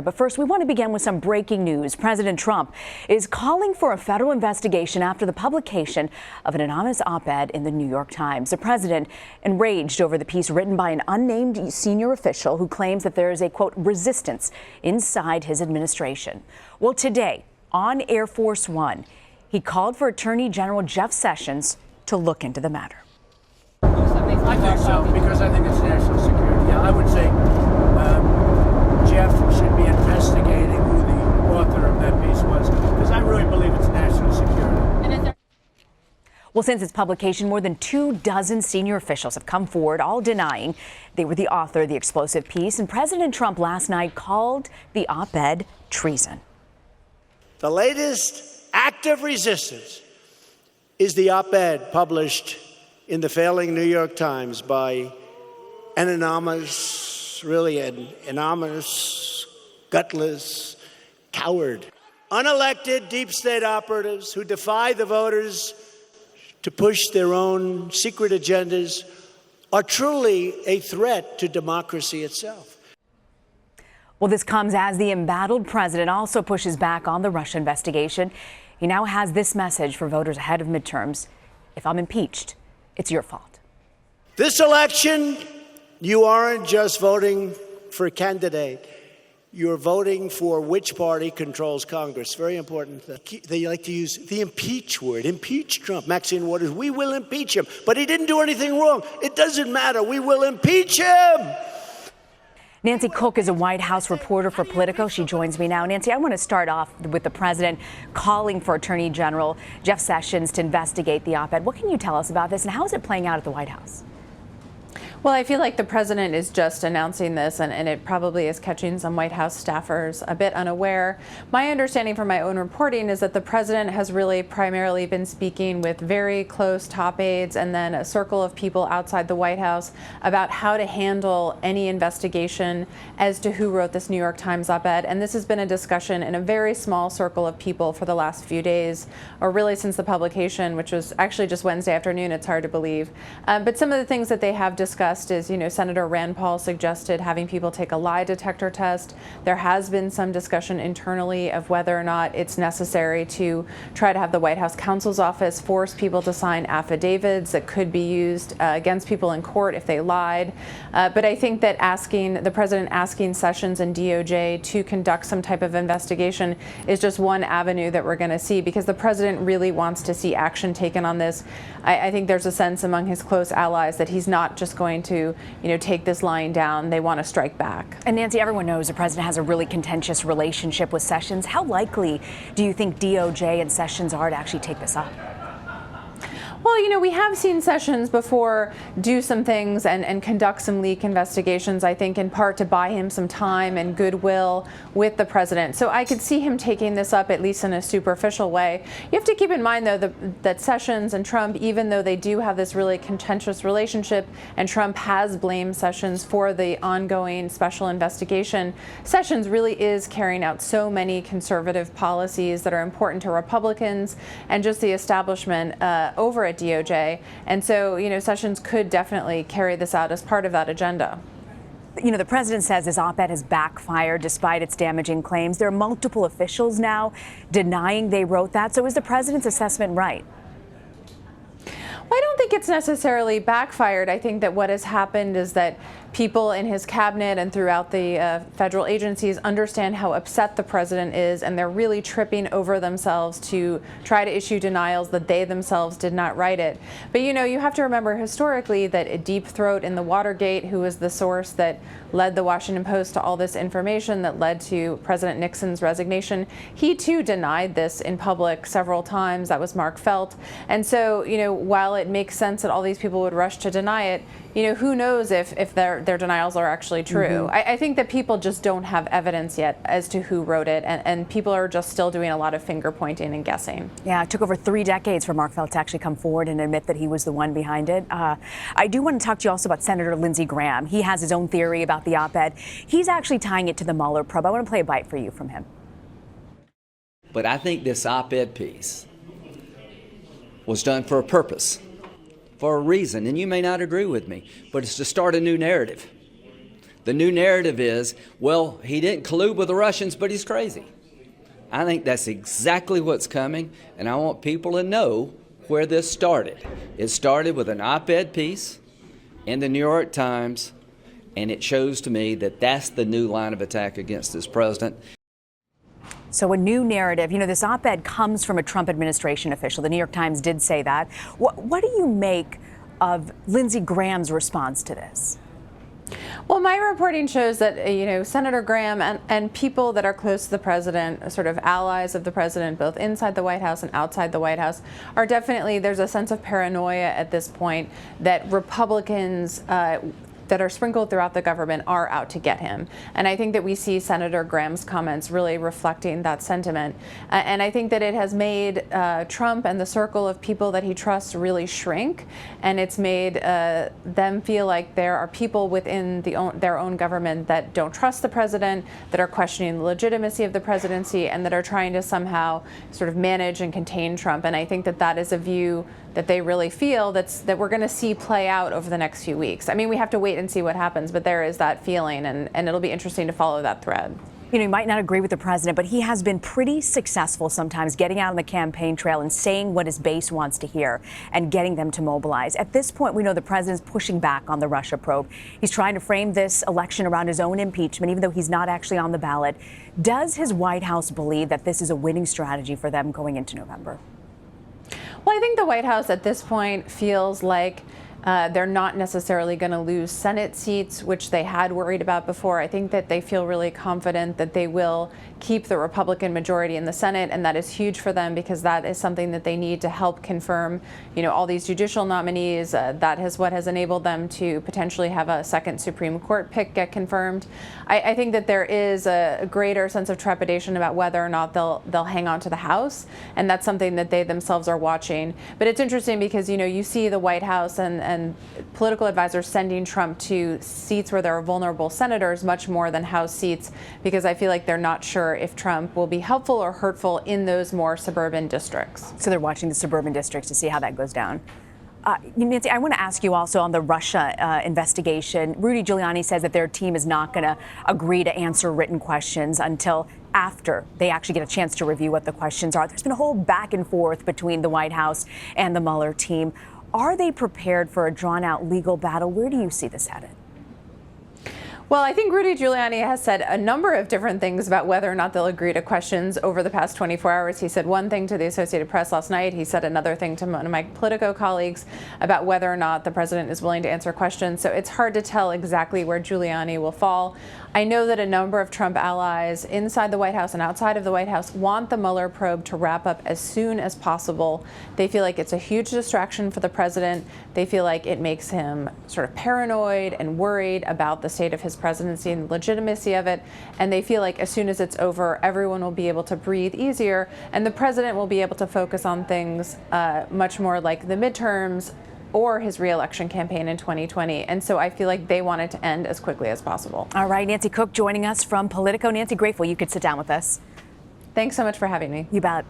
But first, we want to begin with some breaking news. President Trump is calling for a federal investigation after the publication of an anonymous op-ed in the New York Times. The president enraged over the piece written by an unnamed senior official who claims that there is a, quote, resistance inside his administration. Well, today on Air Force One, he called for Attorney General Jeff Sessions to look into the matter. I think so, because I think it's national security. Yeah, I would say Jeff should be investigating who the author of that piece was, because I really believe it's national security. Well, since its publication, more than 24 senior officials have come forward, all denying they were the author of the explosive piece. And President Trump last night called the op-ed treason. The latest act of resistance is the op-ed published in the failing New York Times by an anonymous, gutless coward. Unelected deep state operatives who defy the voters to push their own secret agendas are truly a threat to democracy itself. Well, this comes as the embattled president also pushes back on the Russia investigation. He now has this message for voters ahead of midterms. If I'm impeached, it's your fault. This election, you aren't just voting for a candidate. You're voting for which party controls Congress. Very important. They like to use the impeach word. Impeach Trump. Maxine Waters, we will impeach him. But he didn't do anything wrong. It doesn't matter. We will impeach him. Nancy Cook is a White House reporter for Politico. She joins me now. Nancy, I want to start off with the president calling for Attorney General Jeff Sessions to investigate the op-ed. What can you tell us about this, and how is it playing out at the White House? Well, I feel like the president is just announcing this, and it probably is catching some White House staffers a bit unaware. My understanding from my own reporting is that the president has really primarily been speaking with very close top aides and then a circle of people outside the White House about how to handle any investigation as to who wrote this New York Times op-ed. And this has been a discussion in a very small circle of people for the last few days, or really since the publication, which was actually just Wednesday afternoon. It's hard to believe. But some of the things that they have discussed is, Senator Rand Paul suggested having people take a lie detector test. There has been some discussion internally of whether or not it's necessary to try to have the White House counsel's office force people to sign affidavits that could be used against people in court if they lied. But I think that the president asking Sessions and DOJ to conduct some type of investigation is just one avenue that we're going to see, because the president really wants to see action taken on this. I think there's a sense among his close allies that he's not just going to, take this lying down. They want to strike back. And Nancy, everyone knows the president has a really contentious relationship with Sessions. How likely do you think DOJ and Sessions are to actually take this up? Well, we have seen Sessions before do some things and conduct some leak investigations, I think in part to buy him some time and goodwill with the president. So I could see him taking this up, at least in a superficial way. You have to keep in mind, though, that Sessions and Trump, even though they do have this really contentious relationship, and Trump has blamed Sessions for the ongoing special investigation, Sessions really is carrying out so many conservative policies that are important to Republicans and just the establishment over at DOJ. And so, Sessions could definitely carry this out as part of that agenda. The president says his op-ed has backfired despite its damaging claims. There are multiple officials now denying they wrote that. So is the president's assessment right? Well, I don't think it's necessarily backfired. I think that what has happened is that people in his cabinet and throughout the federal agencies understand how upset the president is, and they're really tripping over themselves to try to issue denials that they themselves did not write it. But you have to remember historically that Deep Throat in the Watergate, who was the source that led the Washington Post to all this information that led to President Nixon's resignation, he too denied this in public several times. That was Mark Felt. And so, while it makes sense that all these people would rush to deny it, who knows if their denials are actually true. Mm-hmm. I think that people just don't have evidence yet as to who wrote it, and people are just still doing a lot of finger pointing and guessing. Yeah, it took over 3 decades for Mark Felt to actually come forward and admit that he was the one behind it. I do want to talk to you also about Senator Lindsey Graham. He has his own theory about the op-ed. He's actually tying it to the Mueller probe. I want to play a bite for you from him. But I think this op-ed piece was done for a purpose. For a reason, and you may not agree with me, but it's to start a new narrative. The new narrative is, well, he didn't collude with the Russians, but he's crazy. I think that's exactly what's coming, and I want people to know where this started. It started with an op-ed piece in the New York Times, and it shows to me that that's the new line of attack against this president. So a new narrative. You know, this op-ed comes from a Trump administration official. The New York Times did say that. What do you make of Lindsey Graham's response to this? Well, my reporting shows that, Senator Graham and people that are close to the president, sort of allies of the president, both inside the White House and outside the White House, are definitely, there's a sense of paranoia at this point that Republicans that are sprinkled throughout the government are out to get him. And I think that we see Senator Graham's comments really reflecting that sentiment. And I think that it has made Trump and the circle of people that he trusts really shrink. And it's made them feel like there are people within their own government that don't trust the president, that are questioning the legitimacy of the presidency, and that are trying to somehow sort of manage and contain Trump. And I think that that is a view that they really feel that we're going to see play out over the next few weeks. I mean, we have to wait and see what happens, but there is that feeling, and it'll be interesting to follow that thread. You know, you might not agree with the president, but he has been pretty successful sometimes getting out on the campaign trail and saying what his base wants to hear and getting them to mobilize. At this point, we know the president's pushing back on the Russia probe. He's trying to frame this election around his own impeachment, even though he's not actually on the ballot. Does his White House believe that this is a winning strategy for them going into November? Well, I think the White House at this point feels like they're not necessarily going to lose Senate seats, which they had worried about before. I think that they feel really confident that they will keep the Republican majority in the Senate, and that is huge for them because that is something that they need to help confirm, all these judicial nominees. That is what has enabled them to potentially have a second Supreme Court pick get confirmed. I think that there is a greater sense of trepidation about whether or not they'll hang on to the House, and that's something that they themselves are watching. But it's interesting because, you see the White House and political advisors sending Trump to seats where there are vulnerable senators much more than House seats, because I feel like they're not sure if Trump will be helpful or hurtful in those more suburban districts. So they're watching the suburban districts to see how that goes down. Nancy, I want to ask you also on the Russia investigation. Rudy Giuliani says that their team is not going to agree to answer written questions until after they actually get a chance to review what the questions are. There's been a whole back and forth between the White House and the Mueller team. Are they prepared for a drawn-out legal battle? Where do you see this headed? Well, I think Rudy Giuliani has said a number of different things about whether or not they'll agree to questions over the past 24 hours. He said one thing to the Associated Press last night. He said another thing to one of my Politico colleagues about whether or not the president is willing to answer questions. So it's hard to tell exactly where Giuliani will fall. I know that a number of Trump allies inside the White House and outside of the White House want the Mueller probe to wrap up as soon as possible. They feel like it's a huge distraction for the president. They feel like it makes him sort of paranoid and worried about the state of his presidency and the legitimacy of it. And they feel like as soon as it's over, everyone will be able to breathe easier, and the president will be able to focus on things much more like the midterms or his re-election campaign in 2020. And so I feel like they want it to end as quickly as possible. All right, Nancy Cook joining us from Politico. Nancy, grateful you could sit down with us. Thanks so much for having me. You bet.